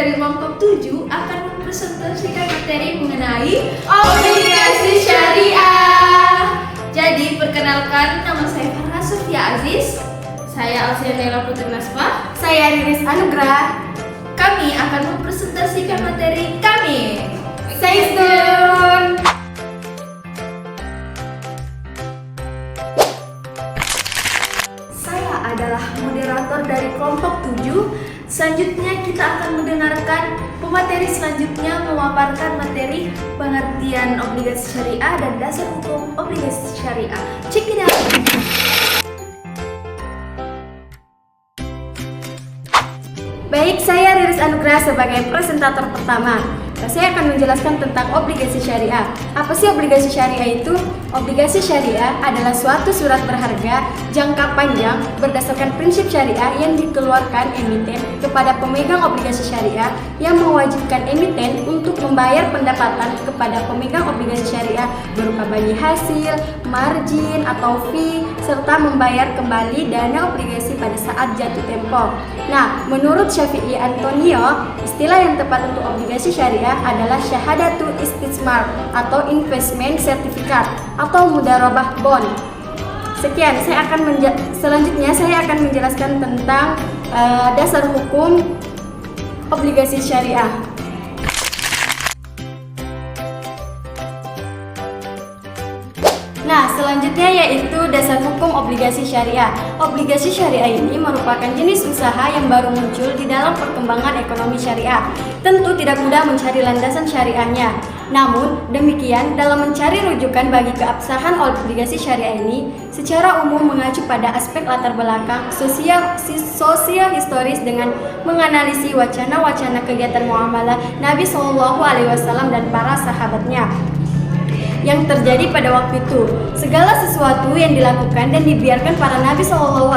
dari kelompok 7 akan mempresentasikan materi mengenai obligasi syariah. Jadi perkenalkan, nama saya Farha Sofia Aziz. Saya Alsia Nela Putri Nasfa. Saya Riris Anugrah. Kami akan mempresentasikan materi kami. Stay tune. Saya adalah moderator dari kelompok 7. Selanjutnya kita akan mendengarkan pemateri selanjutnya memaparkan materi pengertian obligasi syariah dan dasar hukum obligasi syariah. Check it out. Baik, saya Riris Anugrah sebagai presentator pertama. Saya akan menjelaskan tentang obligasi syariah. Apa sih obligasi syariah itu? Obligasi syariah adalah suatu surat berharga jangka panjang berdasarkan prinsip syariah yang dikeluarkan emiten kepada pemegang obligasi syariah yang mewajibkan emiten untuk membayar pendapatan kepada pemegang obligasi syariah berupa bagi hasil, margin atau fee, serta membayar kembali dana obligasi pada saat jatuh tempo. Nah, menurut Syafi'i Antonio, istilah yang tepat untuk obligasi syariah adalah syahadatul istismar atau investment certificate atau mudharabah bond. Sekian, selanjutnya saya akan menjelaskan tentang dasar hukum obligasi syariah. Nah, selanjutnya yaitu dasar hukum obligasi syariah. Obligasi syariah ini merupakan jenis usaha yang baru muncul di dalam perkembangan ekonomi syariah. Tentu tidak mudah mencari landasan syariahnya. Namun, demikian dalam mencari rujukan bagi keabsahan obligasi syariah ini, secara umum mengacu pada aspek latar belakang sosial historis dengan menganalisis wacana-wacana kegiatan muamalah Nabi SAW dan para sahabatnya yang terjadi pada waktu itu. Segala sesuatu yang dilakukan dan dibiarkan para Nabi SAW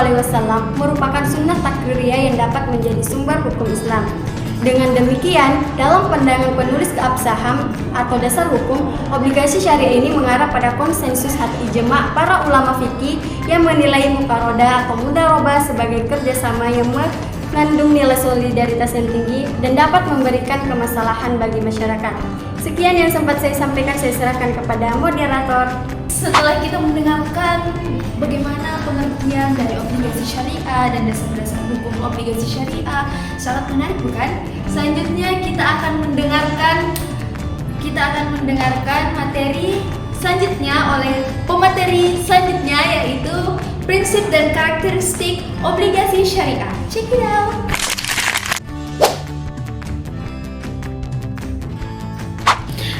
merupakan sunnah takririah yang dapat menjadi sumber hukum Islam. Dengan demikian, dalam pandangan penulis keabsahan atau dasar hukum, obligasi syariah ini mengarah pada konsensus atau ijma' para ulama fikih yang menilai muqarodah atau mudharabah sebagai kerjasama yang mengandung nilai solidaritas yang tinggi dan dapat memberikan kemaslahan bagi masyarakat. Sekian yang sempat saya sampaikan, saya serahkan kepada moderator. Setelah kita mendengarkan bagaimana pengertian dari obligasi syariah dan dasar-dasar hukum obligasi syariah, sangat menarik bukan? Selanjutnya kita akan mendengarkan materi selanjutnya oleh pemateri selanjutnya, yaitu prinsip dan karakteristik obligasi syariah. Check it out.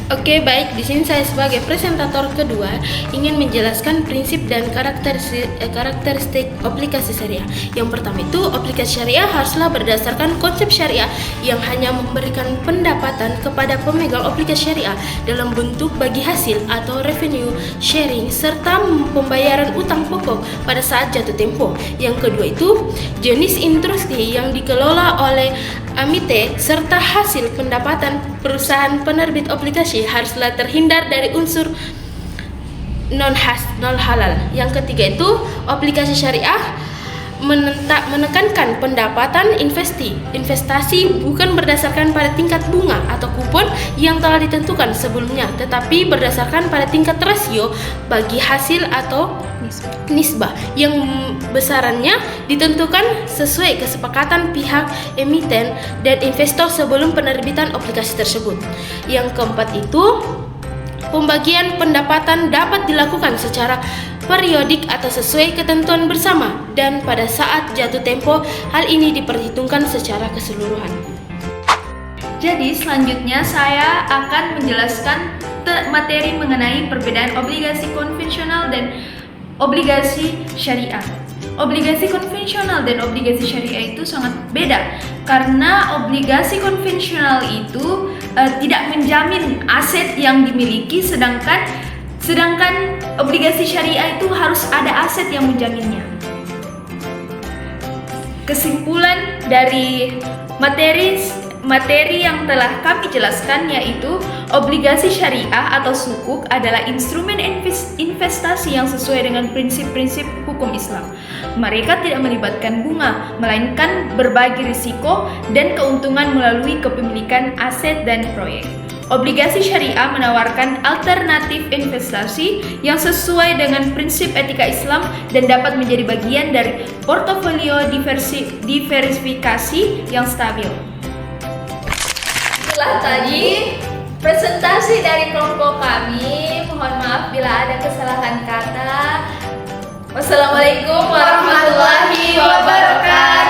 Oke, baik. Di sini saya sebagai presentator kedua ingin menjelaskan prinsip dan karakteristik obligasi syariah. Yang pertama itu, obligasi syariah haruslah berdasarkan konsep syariah yang hanya memberikan pendapatan kepada pemegang obligasi syariah dalam bentuk bagi hasil atau revenue sharing serta pembayaran utang pokok pada saat jatuh tempo. Yang kedua itu, jenis instruksi yang dikelola oleh amite serta hasil pendapatan perusahaan penerbit obligasi haruslah terhindar dari unsur non halal. Yang ketiga itu, obligasi syariah menekankan pendapatan investasi bukan berdasarkan pada tingkat bunga atau kupon yang telah ditentukan sebelumnya, tetapi berdasarkan pada tingkat rasio bagi hasil atau nisbah yang besarannya ditentukan sesuai kesepakatan pihak emiten dan investor sebelum penerbitan obligasi tersebut. Yang keempat itu, pembagian pendapatan dapat dilakukan secara periodik atau sesuai ketentuan bersama dan pada saat jatuh tempo hal ini diperhitungkan secara keseluruhan. Jadi selanjutnya saya akan menjelaskan materi mengenai perbedaan obligasi konvensional dan obligasi syariah. Obligasi konvensional dan obligasi syariah itu sangat beda karena obligasi konvensional itu tidak menjamin aset yang dimiliki, sedangkan obligasi syariah itu harus ada aset yang menjaminnya. Kesimpulan dari materi materi yang telah kami jelaskan, yaitu obligasi syariah atau sukuk adalah instrumen investasi yang sesuai dengan prinsip-prinsip hukum Islam. Mereka tidak melibatkan bunga, melainkan berbagi risiko dan keuntungan melalui kepemilikan aset dan proyek. Obligasi syariah menawarkan alternatif investasi yang sesuai dengan prinsip etika Islam dan dapat menjadi bagian dari portofolio diversifikasi yang stabil. Itulah tadi presentasi dari kelompok kami. Mohon maaf bila ada kesalahan kata. Wassalamualaikum warahmatullahi wabarakatuh.